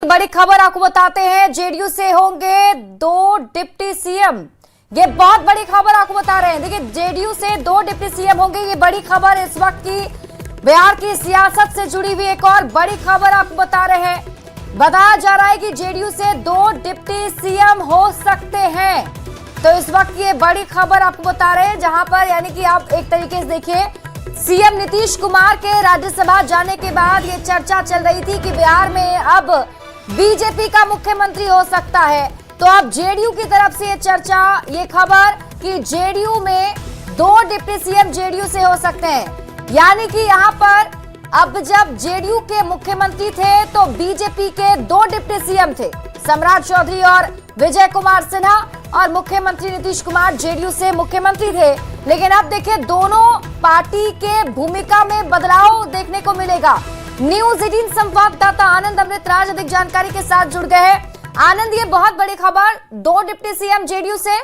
बड़ी खबर आपको बताते हैं, जेडीयू से होंगे 2 डिप्टी सीएम। ये बहुत बड़ी खबर आपको बता रहे हैं। देखिए, जेडीयू से 2 डिप्टी सीएम होंगे। ये बड़ी खबर इस वक्त की बिहार की सियासत से जुड़ी हुई एक और बड़ी खबर आपको बता रहे हैं। बताया जा रहा है कि जेडीयू से 2 डिप्टी सीएम हो सकते हैं। तो इस वक्त ये बड़ी खबर आपको बता रहे हैं, जहां पर यानी कि आप एक तरीके से देखिए, सीएम नीतीश कुमार के राज्यसभा जाने के बाद ये चर्चा चल रही थी कि बिहार में अब बीजेपी का मुख्यमंत्री हो सकता है। तो अब जेडीयू की तरफ से ये चर्चा, ये खबर कि जेडीयू में 2 डिप्टी सीएम जेडीयू से हो सकते हैं। यानी कि यहाँ पर अब जब जेडीयू के मुख्यमंत्री थे तो बीजेपी के 2 डिप्टी सीएम थे, सम्राट चौधरी और विजय कुमार सिन्हा, और मुख्यमंत्री नीतीश कुमार जेडीयू से मुख्यमंत्री थे। लेकिन अब देखिए, दोनों पार्टी के भूमिका में बदलाव देखने को मिलेगा। न्यूज 18 संवाददाता आनंद अमृतराज अधिक जानकारी के साथ जुड़ गए हैं। आनंद, ये बहुत बड़ी खबर, 2 डिप्टी सीएम जेडीयू से।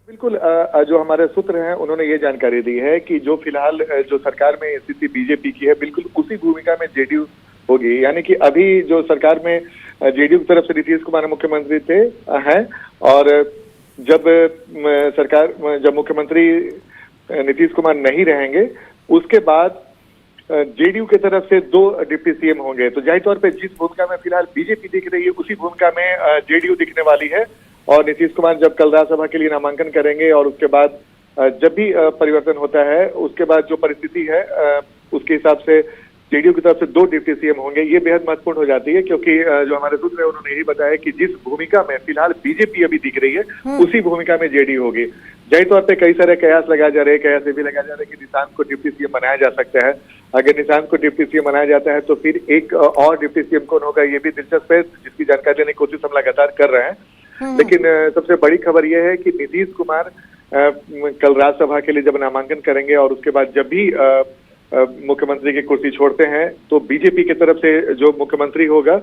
बिल्कुल, जो हमारे सूत्र हैं उन्होंने ये जानकारी दी है कि जो फिलहाल जो सरकार में स्थिति बीजेपी की है, बिल्कुल उसी भूमिका में जेडीयू होगी। यानी कि अभी जो सरकार में जेडीयू की तरफ से नीतीश कुमार मुख्यमंत्री थे हैं, और जब मुख्यमंत्री नीतीश कुमार नहीं रहेंगे, उसके बाद जेडीयू की तरफ से 2 डिप्टी सीएम होंगे। तो जाहिर तौर पे जिस भूमिका में फिलहाल बीजेपी दिख रही है, उसी भूमिका में जेडीयू दिखने वाली है। और नीतीश कुमार जब कल राज्यसभा के लिए नामांकन करेंगे और उसके बाद जब भी परिवर्तन होता है, उसके बाद जो परिस्थिति है उसके हिसाब से जेडीयू की तरफ से 2 डिप्टी सीएम होंगे। ये बेहद महत्वपूर्ण हो जाती है, क्योंकि जो हमारे सूत्र है उन्होंने यही बताया कि जिस भूमिका में फिलहाल बीजेपी अभी दिख रही है, उसी भूमिका में जेडीयू होगी। जाहिर तौर पे कई सारे कयास लगाए जा रहे हैं, कयास ये भी लगाया जा रहा है कि निशांत को डिप्टी सीएम बनाया जा सकता है। अगर निशांत को डिप्टी सीएम बनाया जाता है तो फिर एक और डिप्टी सीएम कौन होगा, ये भी दिलचस्प है, जिसकी जानकारी लेने की कोशिश हम लगातार कर रहे हैं। लेकिन सबसे बड़ी खबर यह है कि नीतीश कुमार कल राज्यसभा के लिए जब नामांकन करेंगे और उसके बाद जब भी मुख्यमंत्री की कुर्सी छोड़ते हैं, तो बीजेपी की तरफ से जो मुख्यमंत्री होगा,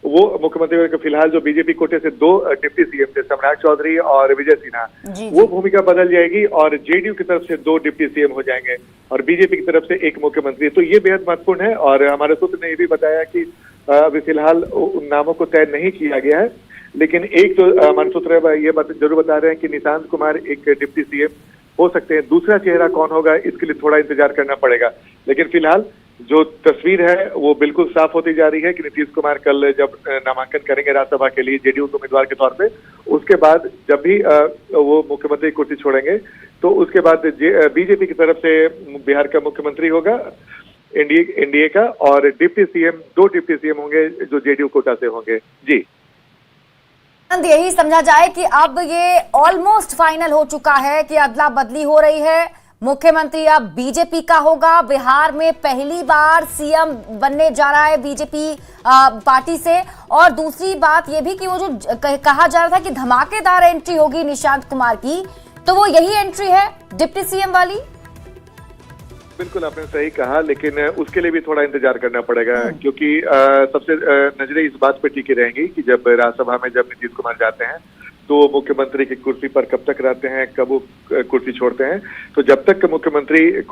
वो मुख्यमंत्री फिलहाल जो बीजेपी कोटे से 2 डिप्टी सीएम थे, सम्राट चौधरी और विजय सिन्हा, वो भूमिका बदल जाएगी और जेडीयू की तरफ से 2 डिप्टी सीएम हो जाएंगे और बीजेपी की तरफ से 1 मुख्यमंत्री। तो ये बेहद महत्वपूर्ण है। और हमारे सूत्र ने ये भी बताया कि अभी फिलहाल उन नामों को तय नहीं किया गया है, लेकिन एक तो हमारे सूत्र ये जरूर बता रहे हैं कि निशांत कुमार एक डिप्टी सीएम हो सकते हैं। दूसरा चेहरा कौन होगा, इसके लिए थोड़ा इंतजार करना पड़ेगा। लेकिन फिलहाल जो तस्वीर है वो बिल्कुल साफ होती जा रही है कि नीतीश कुमार कल जब नामांकन करेंगे राज्यसभा के लिए जेडीयू के उम्मीदवार के तौर पे, उसके बाद जब भी वो मुख्यमंत्री की कुर्सी छोड़ेंगे, तो उसके बाद बीजेपी की तरफ से बिहार का मुख्यमंत्री होगा एनडीए का, और डिप्टी सीएम 2 डिप्टी सीएम होंगे जो जेडीयू कोटा से होंगे। जी, यही समझा जाए कि अब ये ऑलमोस्ट फाइनल हो चुका है कि अदला बदली हो रही है। मुख्यमंत्री अब बीजेपी का होगा। बिहार में पहली बार सीएम बनने जा रहा है बीजेपी पार्टी से। और दूसरी बात ये भी कि वो जो कहा जा रहा था कि धमाकेदार एंट्री होगी निशांत कुमार की, तो वो यही एंट्री है डिप्टी सीएम वाली। बिल्कुल, आपने सही कहा, लेकिन उसके लिए भी थोड़ा इंतजार करना पड़ेगा, क्योंकि सबसे नजरें इस बात पे टिकी रहेंगी कि जब राज्यसभा में जब नीतीश कुमार जाते हैं तो मुख्यमंत्री की कुर्सी पर कब तक रहते हैं, कब वो कुर्सी छोड़ते हैं। तो जब तक मुख्यमंत्री की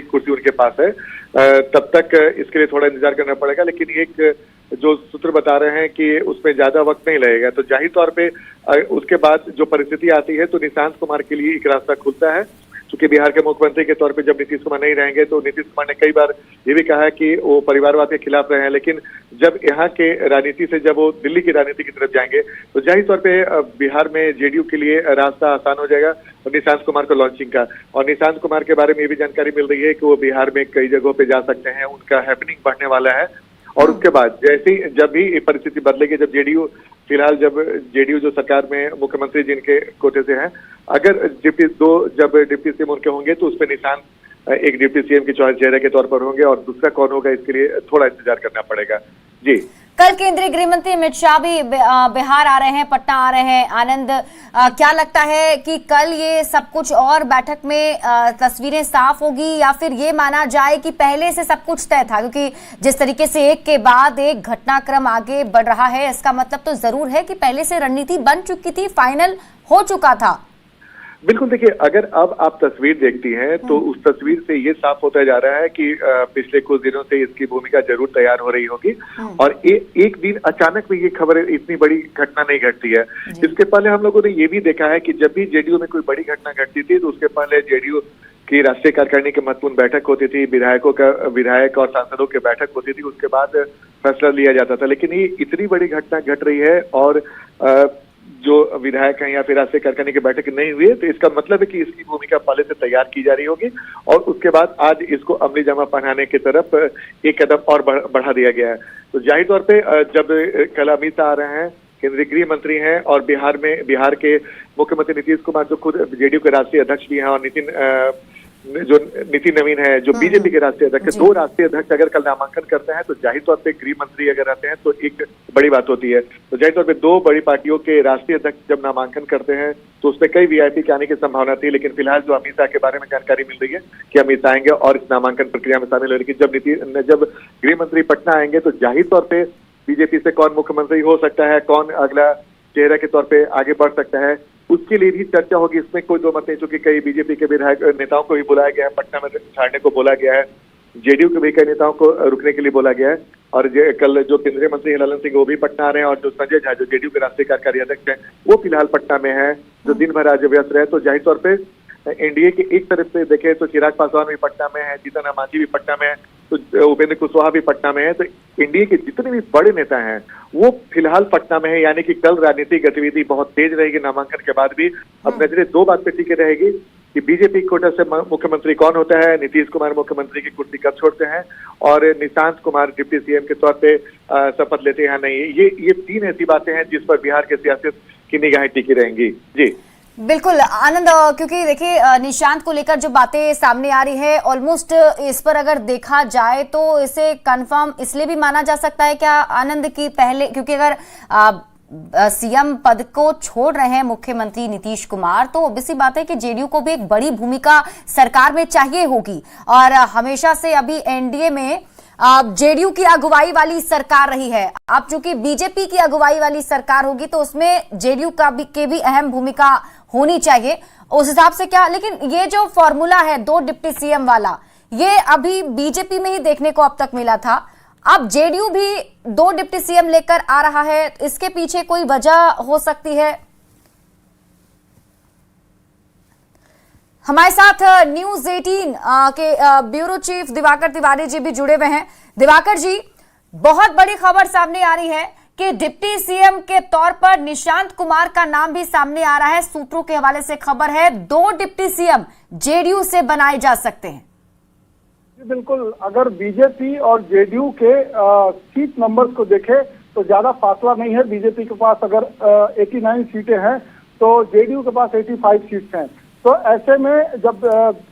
कुर्सी उनके पास है, तब तक इसके लिए थोड़ा इंतजार करना पड़ेगा। लेकिन एक जो सूत्र बता रहे हैं कि उसमें ज्यादा वक्त नहीं लगेगा। तो जाहिर तौर पे उसके बाद जो परिस्थिति आती है, तो निशांत कुमार के लिए एक रास्ता खुलता है। क्योंकि बिहार के मुख्यमंत्री के तौर पे जब नीतीश कुमार नहीं रहेंगे, तो नीतीश कुमार ने कई बार ये भी कहा है कि वो परिवारवाद के खिलाफ रहे हैं, लेकिन जब यहाँ के राजनीति से जब वो दिल्ली की राजनीति की तरफ जाएंगे, तो जाहिर तौर पे बिहार में जेडीयू के लिए रास्ता आसान हो जाएगा और निशांत कुमार को लॉन्चिंग का। और निशांत कुमार के बारे में ये भी जानकारी मिल रही है कि वो बिहार में कई जगहों पे जा सकते हैं, उनका हैपनिंग बढ़ने वाला है। और उसके बाद जब भी परिस्थिति बदलेगी, जब जेडीयू जो सरकार में मुख्यमंत्री जिनके कोटे से हैं, अगर जब डिप्टी सीएम उनके होंगे, तो उस पर निशांत एक डिप्टी सीएम के चेहरे के तौर पर होंगे, और दूसरा कौन होगा इसके लिए थोड़ा इंतजार करना पड़ेगा। जी, कल केंद्रीय गृह मंत्री अमित शाह भी बिहार आ रहे हैं, पटना आ रहे हैं। आनंद, क्या लगता है कि कल ये सब कुछ और बैठक में तस्वीरें साफ होगी, या फिर ये माना जाए कि पहले से सब कुछ तय था? क्योंकि जिस तरीके से एक के बाद एक घटनाक्रम आगे बढ़ रहा है, इसका मतलब तो जरूर है कि पहले से रणनीति बन चुकी थी, फाइनल हो चुका था। बिल्कुल, देखिए, अगर अब आप तस्वीर देखती हैं तो उस तस्वीर से ये साफ होता जा रहा है कि पिछले कुछ दिनों से इसकी भूमिका जरूर तैयार हो रही होगी और एक दिन अचानक में ये खबर इतनी बड़ी घटना नहीं घटती है। इसके पहले हम लोगों ने ये भी देखा है कि जब भी जेडीयू में कोई बड़ी घटना घटती थी तो उसके पहले जेडीयू की राष्ट्रीय कार्यकारिणी की महत्वपूर्ण बैठक होती थी, विधायक और सांसदों की बैठक होती थी, उसके बाद फैसला लिया जाता था। लेकिन ये इतनी बड़ी घटना घट रही है और जो विधायक हैं या फिर राष्ट्रीय कार्यकारिणी की बैठक नहीं हुई है, तो इसका मतलब है कि इसकी भूमिका पहले से तैयार की जा रही होगी और उसके बाद आज इसको अमली जामा पहनाने की तरफ एक कदम और बढ़ा दिया गया है। तो जाहिर तौर पे जब कल अमित शाह आ रहे हैं, केंद्रीय गृह मंत्री हैं और बिहार के मुख्यमंत्री नीतीश कुमार जो खुद जेडीयू के राष्ट्रीय अध्यक्ष भी हैं और नितिन नवीन है जो बीजेपी के राष्ट्रीय अध्यक्ष, दो राष्ट्रीय अध्यक्ष अगर कल नामांकन करते हैं तो जाहिर तौर पे गृह मंत्री अगर रहते हैं तो एक बड़ी बात होती है। तो जाहिर तौर पे दो बड़ी पार्टियों के राष्ट्रीय अध्यक्ष जब नामांकन करते हैं तो उसमें कई वीआईपी के आने की संभावना थी, लेकिन फिलहाल जो अमित शाह के बारे में जानकारी मिल रही है कि अमित शाह आएंगे और इस नामांकन प्रक्रिया में शामिल हो रही है। जब गृह मंत्री पटना आएंगे तो जाहिर तौर पे बीजेपी से कौन मुख्यमंत्री हो सकता है, कौन अगला चेहरा के तौर पे आगे बढ़ सकता है, उसके लिए भी चर्चा होगी। इसमें कोई दो मत नहीं, चूंकि कई बीजेपी के विधायक नेताओं को भी बुलाया गया है, पटना में छाड़ने को बोला गया है, जेडीयू के भी कई नेताओं को रुकने के लिए बोला गया है और कल जो केंद्रीय मंत्री ललन सिंह वो भी पटना आ रहे हैं और जो संजय झा जो जेडीयू के राष्ट्रीय कार्यकारी अध्यक्ष हैं वो फिलहाल पटना में है, जो दिन भर आज व्यस्त रहे। तो जाहिर तौर पे एनडीए के एक तरफ से देखे तो चिराग पासवान भी पटना में है, जीतन राम मांझी भी पटना में है, तो उपेंद्र कुशवाहा भी पटना में है। तो एनडीए के जितने भी बड़े नेता हैं वो फिलहाल पटना में है, यानी कि कल राजनीतिक गतिविधि बहुत तेज रहेगी ननामांकन के बाद भी। अब नजरें दो बात पे टिके रहेगी कि बीजेपी कोटा से मुख्यमंत्री कौन होता है, नीतीश कुमार मुख्यमंत्री की कुर्सी कब छोड़ते हैं और निशांत कुमार डिप्टी सीएम के तौर पे शपथ लेते हैं नहीं। ये तीन ऐसी बातें हैं जिस पर बिहार के सियासत की निगाहें टिकी रहेंगी। जी बिल्कुल आनंद, क्योंकि देखिए निशांत को लेकर जो बातें सामने आ रही है ऑलमोस्ट इस पर अगर देखा जाए तो इसे कंफर्म इसलिए भी माना जा सकता है क्या आनंद की पहले, क्योंकि अगर सीएम पद को छोड़ रहे हैं मुख्यमंत्री नीतीश कुमार तो ऑब्वियसली बात है कि जेडीयू को भी एक बड़ी भूमिका सरकार में चाहिए होगी और हमेशा से अभी एनडीए में जेडीयू की अगुवाई वाली सरकार रही है। अब चूंकि बीजेपी की अगुवाई वाली सरकार होगी तो उसमें जेडीयू की भी अहम भूमिका होनी चाहिए उस हिसाब से क्या, लेकिन ये जो फॉर्मूला है दो डिप्टी सीएम वाला ये अभी बीजेपी में ही देखने को अब तक मिला था, अब जेडीयू भी दो डिप्टी सीएम लेकर आ रहा है, इसके पीछे कोई वजह हो सकती है? हमारे साथ न्यूज 18 के ब्यूरो चीफ दिवाकर तिवारी जी भी जुड़े हुए हैं। दिवाकर जी, बहुत बड़ी खबर सामने आ रही है कि डिप्टी सीएम के तौर पर निशांत कुमार का नाम भी सामने आ रहा है। सूत्रों के हवाले से खबर है 2 डिप्टी सीएम जेडीयू से बनाए जा सकते हैं। बिल्कुल, अगर बीजेपी और जेडीयू के सीट नंबर्स को देखें तो ज्यादा फासला नहीं है। बीजेपी के पास अगर 89 सीटें हैं तो जेडीयू के पास 85 सीट्स हैं। तो ऐसे में जब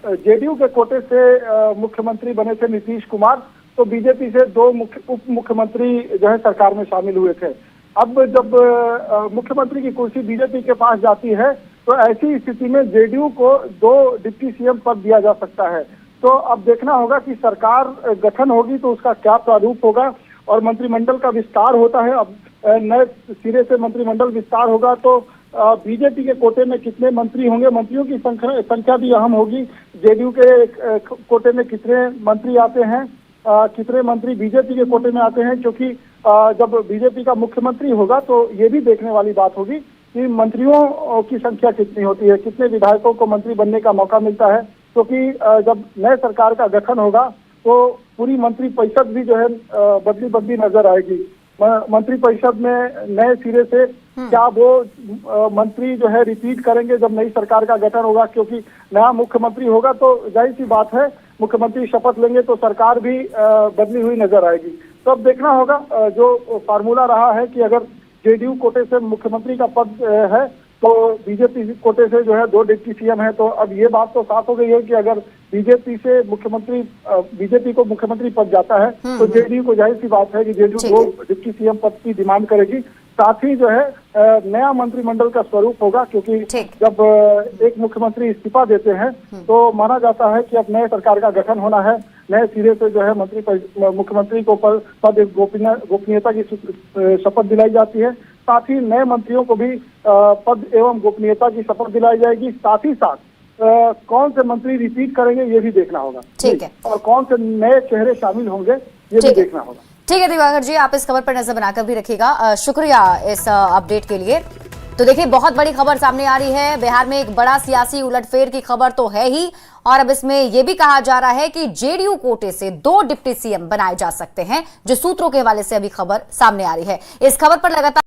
जेडीयू के कोटे से मुख्यमंत्री बने थे नीतीश कुमार तो बीजेपी से 2 उप मुख्यमंत्री जो है सरकार में शामिल हुए थे। अब जब मुख्यमंत्री की कुर्सी बीजेपी के पास जाती है तो ऐसी स्थिति में जेडीयू को 2 डिप्टी सीएम पद दिया जा सकता है। तो अब देखना होगा कि सरकार गठन होगी तो उसका क्या प्रारूप होगा और मंत्रिमंडल का विस्तार होता है। अब नए सिरे से मंत्रिमंडल विस्तार होगा तो बीजेपी के कोटे में कितने मंत्री होंगे, मंत्रियों की संख्या भी अहम होगी। जेडीयू के कोटे में कितने मंत्री आते हैं, कितने मंत्री बीजेपी के कोटे में आते हैं, क्योंकि जब बीजेपी का मुख्यमंत्री होगा तो ये भी देखने वाली बात होगी कि मंत्रियों की संख्या कितनी होती है, कितने विधायकों को मंत्री बनने का मौका मिलता है। क्योंकि जब नए सरकार का गठन होगा तो पूरी मंत्री परिषद भी जो है बदली नजर आएगी। मंत्री परिषद में नए सिरे से क्या वो मंत्री जो है रिपीट करेंगे जब नई सरकार का गठन होगा, क्योंकि नया मुख्यमंत्री होगा तो जाहिर सी बात है मुख्यमंत्री शपथ लेंगे तो सरकार भी बदली हुई नजर आएगी। तो अब देखना होगा, जो फार्मूला रहा है कि अगर जेडीयू कोटे से मुख्यमंत्री का पद है तो बीजेपी कोटे से जो है 2 डिप्टी सीएम है। तो अब ये बात तो साफ हो गई है कि अगर बीजेपी को मुख्यमंत्री पद जाता है तो जेडीयू को जाहिर सी बात है कि जेडीयू 2 डिप्टी सीएम पद की डिमांड करेगी। साथ ही जो है नया मंत्रिमंडल का स्वरूप होगा, क्योंकि जब एक मुख्यमंत्री इस्तीफा देते हैं तो माना जाता है कि अब नए सरकार का गठन होना है, नए सिरे से जो है मुख्यमंत्री को पद गोपनीयता की शपथ दिलाई जाती है। साथ ही नए मंत्रियों को भी पद एवं गोपनीयता की शपथ दिलाई जाएगी। साथ ही साथ कौन से मंत्री रिपीट करेंगे ये भी देखना होगा। ठीक है। और कौन से नए चेहरे शामिल होंगे ये भी देखना होगा। ठीक है दिवाकर जी, आप इस खबर पर नजर बनाकर भी रखिएगा। शुक्रिया इस अपडेट के लिए। तो देखिए, बहुत बड़ी खबर सामने आ रही है। बिहार में एक बड़ा सियासी उलटफेर की खबर तो है ही, और अब इसमें यह भी कहा जा रहा है कि जेडीयू कोटे से 2 डिप्टी सीएम बनाए जा सकते हैं, जो सूत्रों के हवाले से अभी खबर सामने आ रही है। इस खबर पर लगातार